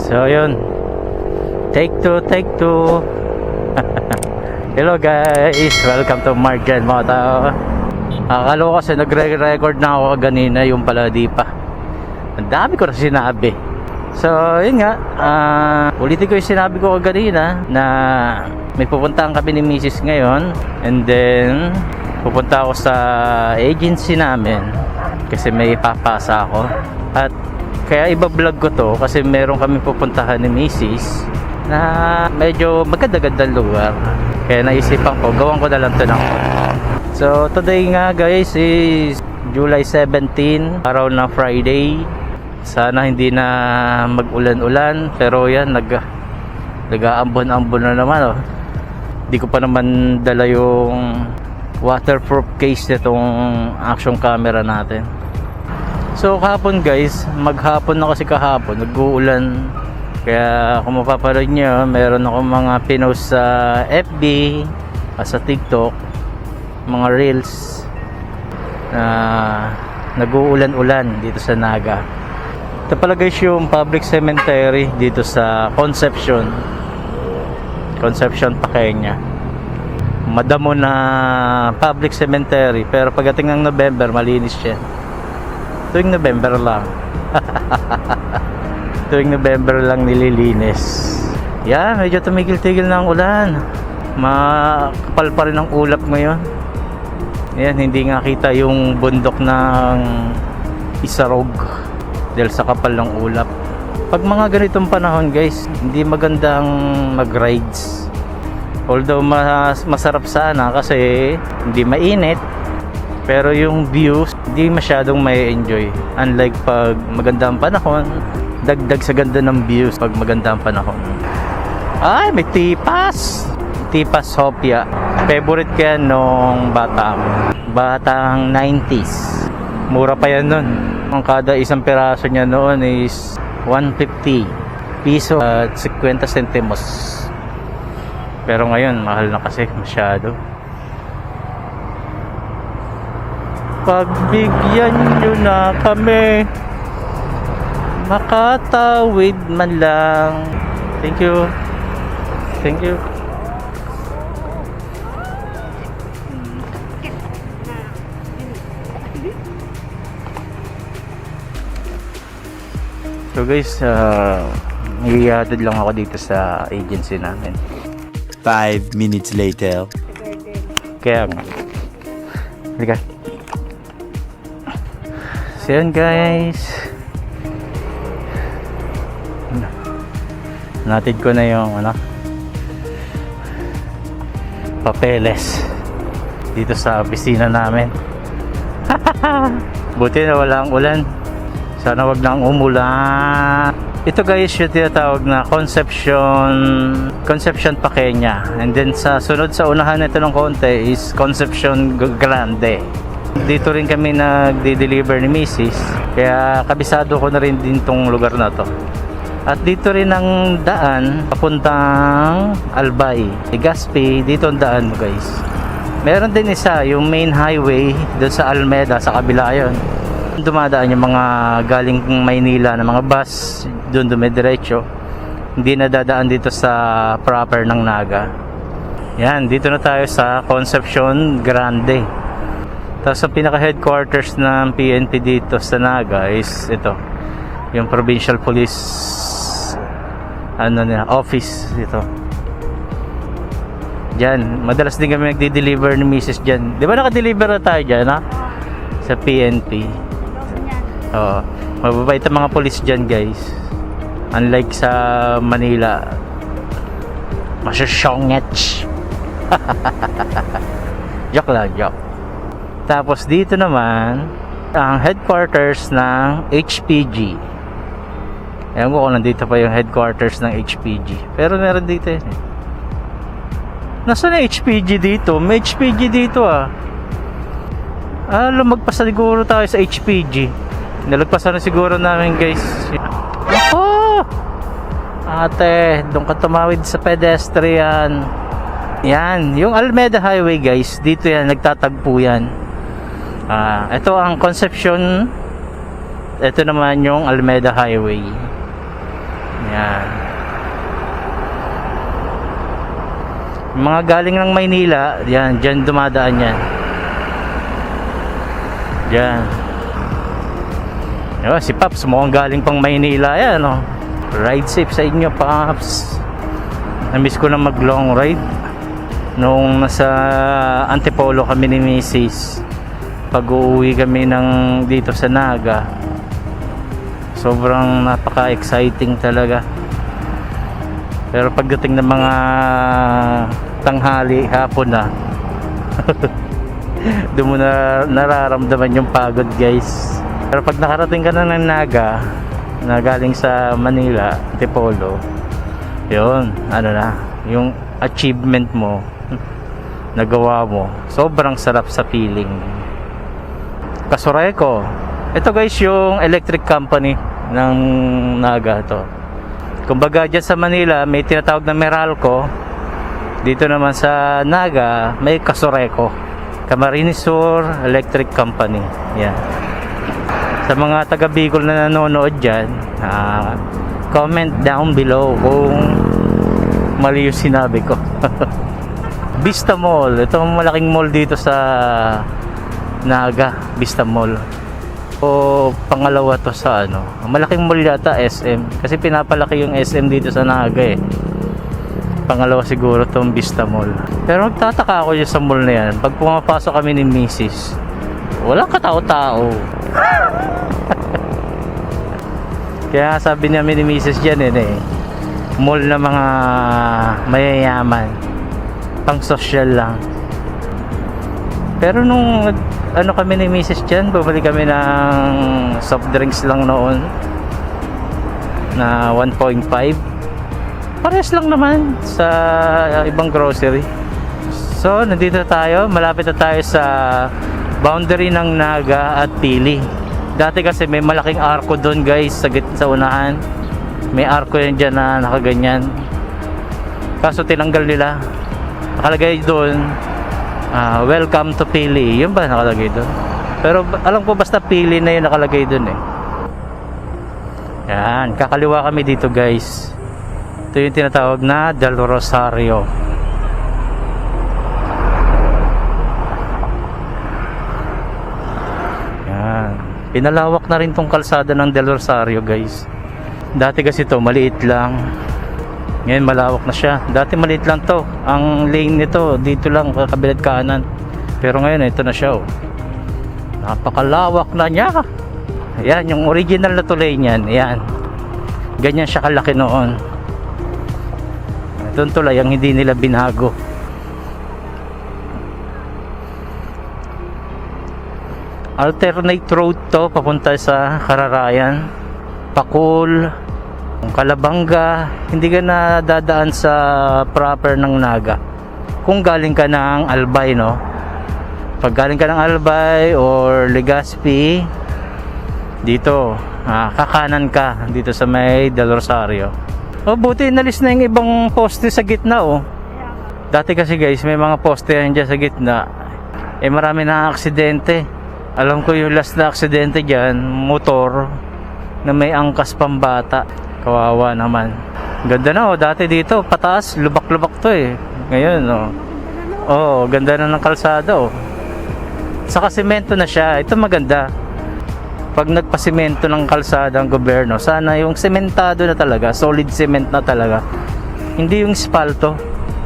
So yun, take two. Hello guys, welcome to Marjan Moto. Akala ko kasi nagre-record na ako kanina, yung pala di pa. Ang dami ko na sinabi. So yun nga, ulitin ko yung sinabi ko kanina na may pupuntahan kami ni Mrs. ngayon. And then pupunta ako sa agency namin kasi may ipapasa ako. At kaya iba-vlog ko to kasi meron kami pupuntahan ni Mrs. na medyo maganda-gandang lugar. Kaya naisipan ko, gawan ko na lang to ng. So today nga guys is July 17, araw na Friday. Sana hindi na mag-ulan-ulan, pero yan, nag-aambon-ambon na naman, oh. Hindi ko pa naman dala yung waterproof case nitong action camera natin. So kahapon guys, maghapon na kasi kahapon, nag-uulan. Kaya kung mapapanood nyo, meron akong mga pinost sa FB, sa TikTok, mga reels na nag-uulan-ulan dito sa Naga. Ito pala guys yung public cemetery dito sa Concepcion, Paqueña. Madamo na public cemetery, pero pagdating ng November malinis siya. Tuwing November lang tuwing November lang nililinis. Yan, medyo tumigil-tigil na ang ulan. Makapal pa rin ang ulap ngayon. Yan, hindi nga kita yung bundok ng Isarog dahil sa kapal ng ulap. Pag mga ganitong panahon guys, hindi magandang mag-rides. Although masarap sana kasi hindi mainit, pero yung views hindi masyadong may enjoy. Unlike pag maganda ang panahon, dagdag sa ganda ng views pag maganda ang panahon. Ay, may tipas Hopia. Favorite ko yan nung batang 90s. Mura pa yan nun. Ang kada isang piraso niya noon is 150 piso at 50 centimos. Pero ngayon mahal na kasi masyado. Pagbigyan nyo na kami, makatawid man lang. Thank you. So guys, iihatid lang ako dito sa agency namin. 5 minutes later. Kaya nga, halika. So yan guys, natid ko na yung papeles dito sa opisina namin. Buti na walang ulan, sana wag nang umulan. Ito guys yung tinatawag na Concepcion Paqueña, and then sa sunod sa unahan nito ng konti is Concepcion Grande. Dito rin kami nagde-deliver ni Mrs. Kaya kabisado ko na rin din tong lugar na to. At dito rin ang daan papuntang Albay, Legazpi. Dito ang daan mo guys. Meron din isa, yung main highway doon sa Almeda, sa kabila yun. Dumadaan yung mga galing Maynila na mga bus, doon dumidiretso. Hindi na dadaan dito sa proper ng Naga. Yan, dito na tayo sa Concepcion Grande. Tapos ang pinaka headquarters ng PNP dito sa Naga is ito, yung Provincial Police office dito. Diyan, madalas din kami nagde-deliver ni Mrs. diyan. 'Di ba naka-deliver na tayo diyan, ha? Sa PNP. Oh, mababait ang mga police diyan, guys. Unlike sa Manila. Masyashongets. Joke. Tapos dito naman ang headquarters ng HPG. Ewan ko kung nandito pa yung headquarters ng HPG, pero meron dito yun. Nasaan na HPG dito? May HPG dito, ah. Lumagpas na siguro tayo sa HPG. Nalagpasan na siguro namin guys. Oh! Ate, doon ka tumawid sa pedestrian. Yan, yung Almeda Highway guys, dito yan, nagtatagpo yan. Ito ang Concepcion. Ito naman yung Almeda Highway. Yan. Mga galing ng Maynila, yan, dyan dumadaan yan. Yan. Yo, si Paps mukhang galing pang Maynila yan, oh. Ride safe sa inyo, Paps. Na-miss ko na mag long ride nung nasa Antipolo kami ni Mrs. Pag uuwi kami dito sa Naga, sobrang napaka-exciting talaga. Pero pagdating ng mga tanghali, hapon na, doon mo na nararamdaman yung pagod, guys. Pero pag nakarating ka na ng Naga na galing sa Manila, Antipolo, yun, ano na, yung achievement mo, nagawa mo, sobrang sarap sa feeling. Kasureco, ito guys yung electric company ng Naga to. Kumbaga dyan sa Manila may tinatawag na Meralco, dito naman sa Naga may Kasureco, Camarines Sur Electric Company. Yan. Sa mga taga Bicol na nanonood dyan, comment down below kung mali yung sinabi ko. Vista Mall, ito ang malaking mall dito sa Naga, Vista Mall. O pangalawa to sa ano, malaking mall yata, SM, kasi pinapalaki yung SM dito sa Naga eh. Pangalawa siguro tong Vista Mall. Pero nagtataka ako dyan sa mall na yan, pag pumapasok kami ni Mrs., walang katao-tao. Kaya sabi namin ni Mrs. dyan eh, mall na mga mayayaman, pang social lang. Pero nung ano kami ni Mrs. dyan, bumili kami ng soft drinks lang noon na 1.5. Pares lang naman sa ibang grocery. So nandito tayo, malapit na tayo sa boundary ng Naga at Pili. Dati kasi may malaking arko doon, guys, sa unahan. May arko yan dyan na nakaganyan, kaso tinanggal nila. Nakalagay doon, welcome to Pili. Yun ba nakalagay doon? Pero alam ko basta Pili na yun nakalagay doon eh. Yan, kakaliwa kami dito, guys. Ito yung tinatawag na Del Rosario. Yan, pinalawak na rin tong kalsada ng Del Rosario, guys. Dati kasi to maliit lang, ngayon malawak na siya. Dati maliit lang to, ang lane nito dito lang kabilat kanan, pero ngayon ito na siya, oh. Napakalawak na niya. Ayan, yung original na tulay niyan, ayan, ganyan siya kalaki noon. Itong tulay ang hindi nila binago. Alternate road to papunta sa Kararayan, Pakul, Kalabanga. Hindi ka na dadaan sa proper ng Naga kung galing ka ng Albay, no? Pag galing ka ng Albay or Legazpi, dito kakanan ka dito sa may Del Rosario. Oh, buti inalis na yung ibang poste sa gitna, oh. Dati kasi, guys, may mga poste yan dyan sa gitna, eh marami na aksidente. Alam ko yung last na aksidente dyan, motor na may angkas pambata. Kawawa naman. Ganda na, oh. Dati dito pataas, lubak-lubak to eh. Ngayon, oh, oh, ganda na ng kalsada, oh. Saka semento na siya. Ito maganda. Pag nagpasemento ng kalsada ang gobyerno, sana yung sementado na talaga, solid cement na talaga, hindi yung espalto.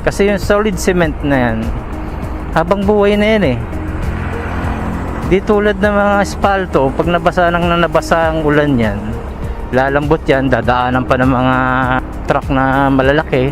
Kasi yung solid cement na yan, habang buhay na yan eh. Di tulad ng mga espalto, pag nabasa ang ulan yan, lalambot yan, dadaanan pa ng mga truck na malalaki,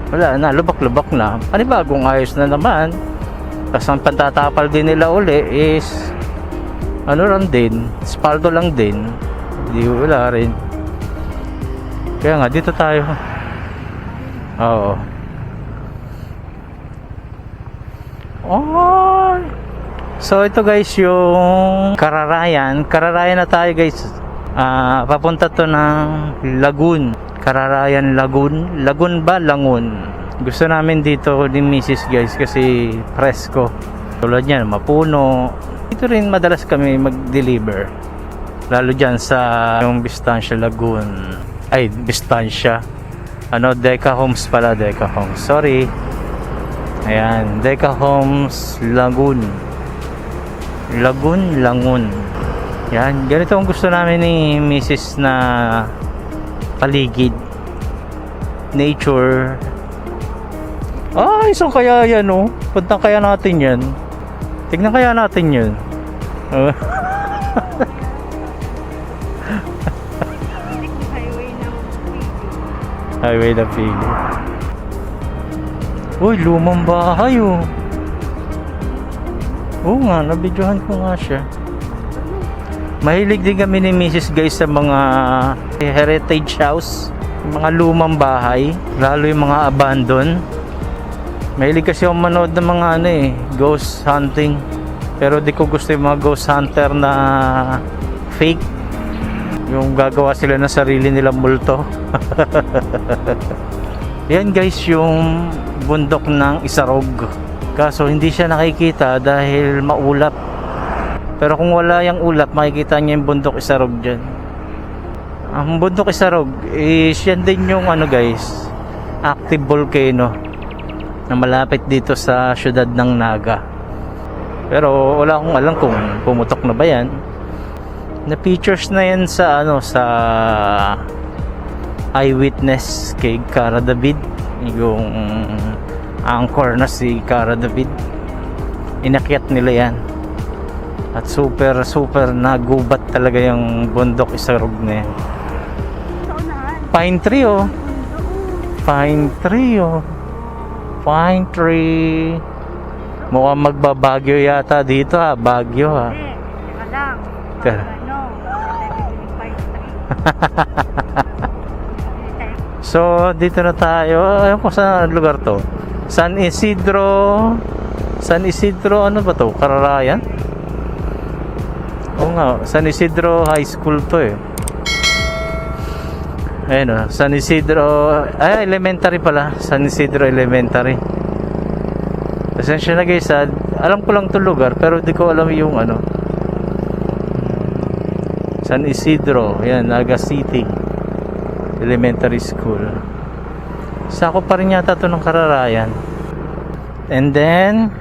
wala na, lubak-lubak na. Panibagong ayos na naman. Tapos ang pantatapal din nila uli is ano lang din, espalto lang din. Di wala rin. Kaya nga dito tayo. Oo. Oh. So ito, guys, yung Kararayan. Kararayan na tayo, guys. Papunta to ng Lagun. Kararayan, Lagun. Lagun ba? Langun. Gusto namin dito ni Mrs., guys, kasi presko. Tulad yan, mapuno. Dito rin madalas kami mag-deliver, lalo dyan sa yung Bistancia Lagoon. Ay, Distancia. Deca Homes pala, Deca Homes. Sorry. Ayan, Deca Homes, Lagun. Langun. Yan, ganito ang gusto namin ni Mrs. na paligid. Nature. Isang kaya yan, oh. Punta kaya natin yan. Tignan kaya natin yun. Highway na pili. Uy, lumang bahay, oh. Oo nga, nabidyohan ko nga siya. Mahilig din kami ni Mrs. guys sa mga heritage house, mga lumang bahay, lalo yung mga abandon. Mahilig kasi ako manood ng mga ghost hunting. Pero di ko gusto yung mga ghost hunter na fake. Yung gagawa sila ng sarili nilang multo. Yan guys, yung bundok ng Isarog. Kaso hindi siya nakikita dahil maulap. Pero kung wala yung ulap, makikita niyo yung bundok Isarog dyan. Ang bundok Isarog is yan din yung guys, active volcano na malapit dito sa syudad ng Naga. Pero wala akong alam kung pumutok na ba yan. Na pictures na yan sa sa eyewitness kay Cara David, yung anchor na si Cara David. Inakyat nila yan. At super nagubat talaga yung bundok Isarog na yan. Pine tree, oh. Pine tree, oh. Pine tree. Mukhang magbabagyo yata dito, ha. Bagyo, ha. So, dito na tayo. Ayun ko sa lugar to. San Isidro, ano ba to? Kararayan? Oo nga, San Isidro High School to, eh. Ayun, San Isidro, elementary pala. San Isidro Elementary. Pasensya na guys, alam ko lang 'tong lugar pero di ko alam yung San Isidro, yan, Naga City Elementary School. Sako pa rin yata 'to ng Kararayan. And then